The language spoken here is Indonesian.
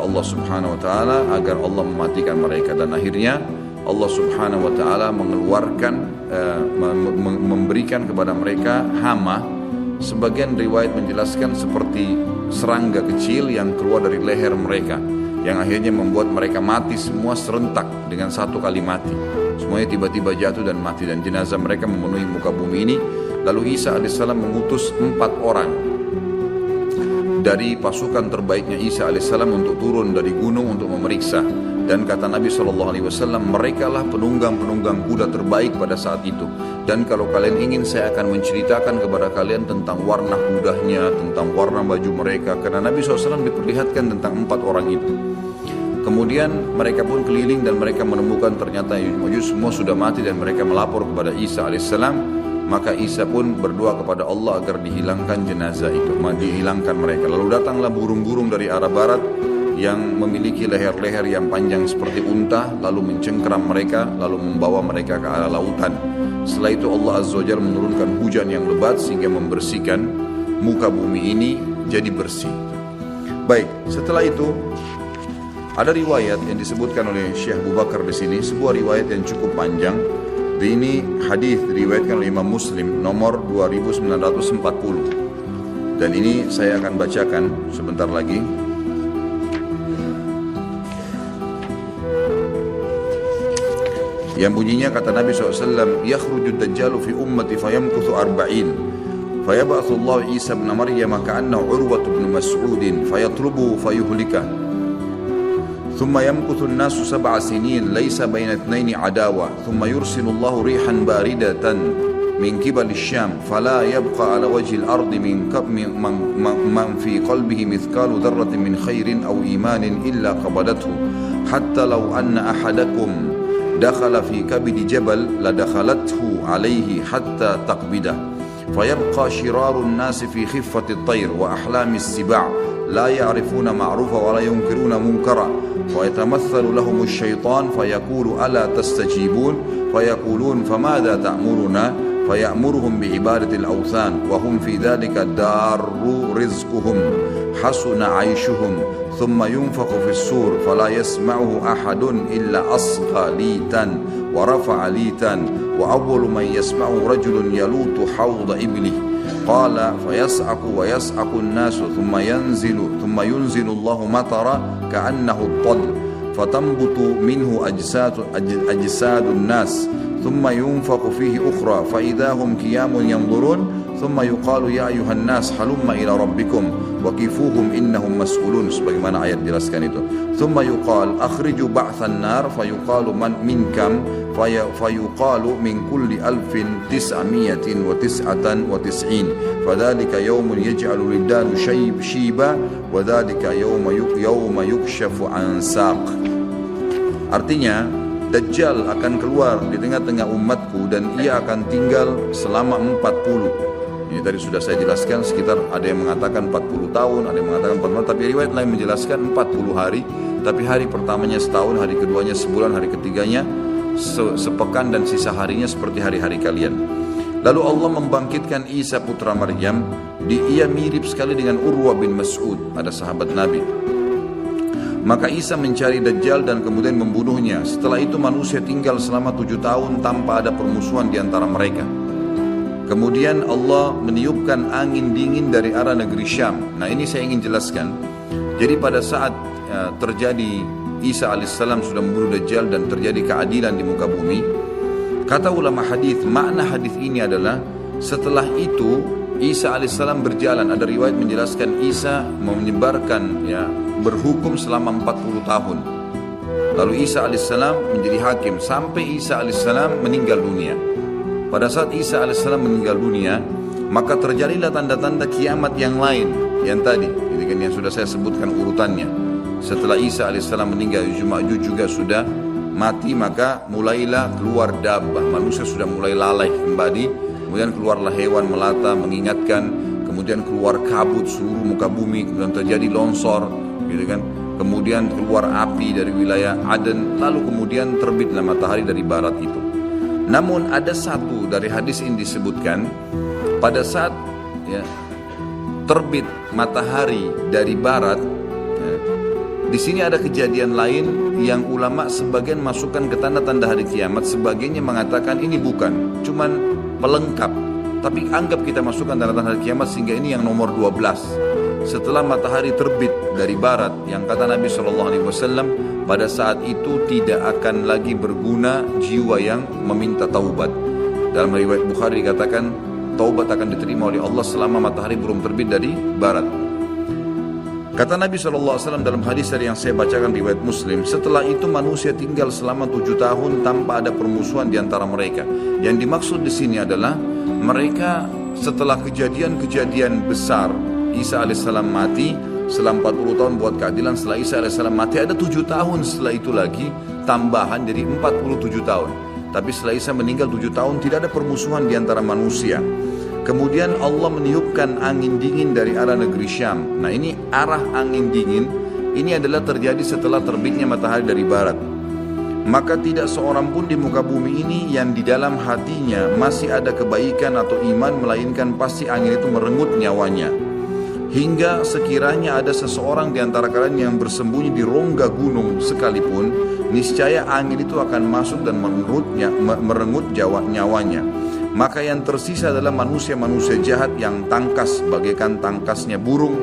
Allah Subhanahu wa taala agar Allah mematikan mereka, dan akhirnya Allah Subhanahu wa taala mengeluarkan memberikan kepada mereka hama. Sebagian riwayat menjelaskan seperti serangga kecil yang keluar dari leher mereka, yang akhirnya membuat mereka mati semua serentak dengan satu kali mati. Semuanya tiba-tiba jatuh dan mati, dan jenazah mereka memenuhi muka bumi ini. Lalu Isa alaihissalam mengutus 4 orang dari pasukan terbaiknya Isa alaihissalam untuk turun dari gunung untuk memeriksa. Dan kata Nabi SAW, mereka lah penunggang-penunggang kuda terbaik pada saat itu. Dan kalau kalian ingin, saya akan menceritakan kepada kalian tentang warna kudanya, tentang warna baju mereka. Karena Nabi SAW diperlihatkan tentang 4 orang itu. Kemudian mereka pun keliling dan mereka menemukan ternyata Ya'juj semua sudah mati, dan mereka melapor kepada Isa alaihissalam. Maka Isa pun berdoa kepada Allah agar dihilangkan jenazah itu, dihilangkan mereka. Lalu datanglah burung-burung dari arah barat yang memiliki leher-leher yang panjang seperti unta, lalu mencengkeram mereka, lalu membawa mereka ke arah lautan. Setelah itu Allah Azza wa Jalla menurunkan hujan yang lebat sehingga membersihkan muka bumi ini jadi bersih. Baik, setelah itu ada riwayat yang disebutkan oleh Syekh Abu Bakar di sini, sebuah riwayat yang cukup panjang. Ini hadis diriwayatkan oleh Imam Muslim nomor 2940. Dan ini saya akan bacakan sebentar lagi. Yang bunyinya kata Nabi SAW, "Yakhrujud dajjalu fi ummati fayamkuthu arba'in. Fayab'athu Allah Isa ibn Maryam ka'annahu Urwah ibn Mas'ud fayatlubuhu fayuhlikah. ثم يمكث الناس 7 سنين ليس بين اثنين عداوة ثم يرسل الله ريحا باردة من قبل الشام فلا يبقى على وجه الأرض من في قلبه مثقال ذرة من خير أو إيمان إلا قبضته حتى لو أن أحدكم دخل في كبد جبل لدخلته عليه حتى تقبضه فيبقى شرار الناس في خفة الطير وأحلام السباع لا يعرفون معروفا ولا ينكرون منكرا ويتمثل لهم الشيطان فيقول ألا تستجيبون فيقولون فماذا تأمرنا فيأمرهم بعبادة الأوثان وهم في ذلك دار رزقهم حسن عيشهم ثم ينفخ في السور فلا يسمعه أحد إلا أصغى ليتا ورفع ليتا وأول من يسمعه رجل يلوط حوض إبله قال فيصعق ويصعق الناس ثم ينزل الله مطرا كأنه الطل فتنبت منه أجساد الناس ثم ينفخ فيه أخرى فإذا هم قيام ينظرون ثم يقال يا أيها الناس هلم إلى ربكم وقفوهم إنهم مسؤولون sebagaimana ayat jelaskan itu. ثم يقال أخرجوا بعث النار فيقال من كم فيقال من كل 1999 فذلك يوم يجعل الولدان شيبا وذلك يوم يكشف عن ساق. Artinya Dajjal akan keluar di tengah-tengah umatku dan ia akan tinggal selama 40. Ini tadi sudah saya jelaskan, sekitar ada yang mengatakan 40 tahun, ada yang mengatakan 40 tahun, tapi riwayat lain menjelaskan 40 hari. Tapi hari pertamanya setahun, hari keduanya sebulan, hari ketiganya sepekan, dan sisa harinya seperti hari-hari kalian. Lalu Allah membangkitkan Isa putra Maryam. Ia mirip sekali dengan Urwah bin Mas'ud, ada sahabat Nabi. Maka Isa mencari Dajjal dan kemudian membunuhnya. Setelah itu manusia tinggal selama 7 tahun tanpa ada permusuhan di antara mereka. Kemudian Allah meniupkan angin dingin dari arah negeri Syam. Nah, ini saya ingin jelaskan. Jadi pada saat terjadi Isa alaihissalam sudah membunuh Dajjal dan terjadi keadilan di muka bumi, kata ulama hadis, makna hadis ini adalah setelah itu Isa alaihissalam berjalan. Ada riwayat menjelaskan Isa menyebarkan berhukum selama 40 tahun. Lalu Isa alaihissalam menjadi hakim sampai Isa alaihissalam meninggal dunia. Pada saat Isa alaihissalam meninggal dunia, maka terjadilah tanda-tanda kiamat yang lain yang tadi, ini kan yang sudah saya sebutkan urutannya. Setelah Isa alaihissalam meninggal, Ya'juj juga sudah mati, maka mulailah keluar dabbah, manusia sudah mulai lalai kembali. Kemudian keluarlah hewan melata mengingatkan, kemudian keluar kabut seluruh muka bumi, kemudian terjadi longsor, gitu kan. Kemudian keluar api dari wilayah Aden, lalu kemudian terbitlah matahari dari barat itu. Namun ada satu dari hadis ini disebutkan, pada saat terbit matahari dari barat, Di sini ada kejadian lain yang ulama sebagian masukkan ke tanda-tanda hari kiamat, sebagiannya mengatakan ini bukan, cuman pelengkap. Tapi anggap kita masukkan tanda-tanda hari kiamat sehingga ini yang nomor 12. Setelah matahari terbit dari barat, yang kata Nabi SAW, pada saat itu tidak akan lagi berguna jiwa yang meminta taubat. Dalam riwayat Bukhari dikatakan, taubat akan diterima oleh Allah selama matahari belum terbit dari barat. Kata Nabi SAW dalam hadis yang saya bacakan riwayat Muslim, setelah itu manusia tinggal selama 7 tahun tanpa ada permusuhan di antara mereka. Yang dimaksud di sini adalah mereka setelah kejadian-kejadian besar, Isa alaihissalam mati, setelah 40 tahun buat keadilan, setelah Isa alaihissalam mati ada 7 tahun setelah itu lagi tambahan jadi 47 tahun. Tapi setelah Isa meninggal 7 tahun tidak ada permusuhan di antara manusia. Kemudian Allah meniupkan angin dingin dari arah negeri Syam. Nah ini arah angin dingin, ini adalah terjadi setelah terbitnya matahari dari barat. Maka tidak seorang pun di muka bumi ini yang di dalam hatinya masih ada kebaikan atau iman, melainkan pasti angin itu merenggut nyawanya. Hingga sekiranya ada seseorang di antara kalian yang bersembunyi di rongga gunung sekalipun, niscaya angin itu akan masuk dan merenggut nyawanya. Maka yang tersisa adalah manusia-manusia jahat yang tangkas bagaikan tangkasnya burung,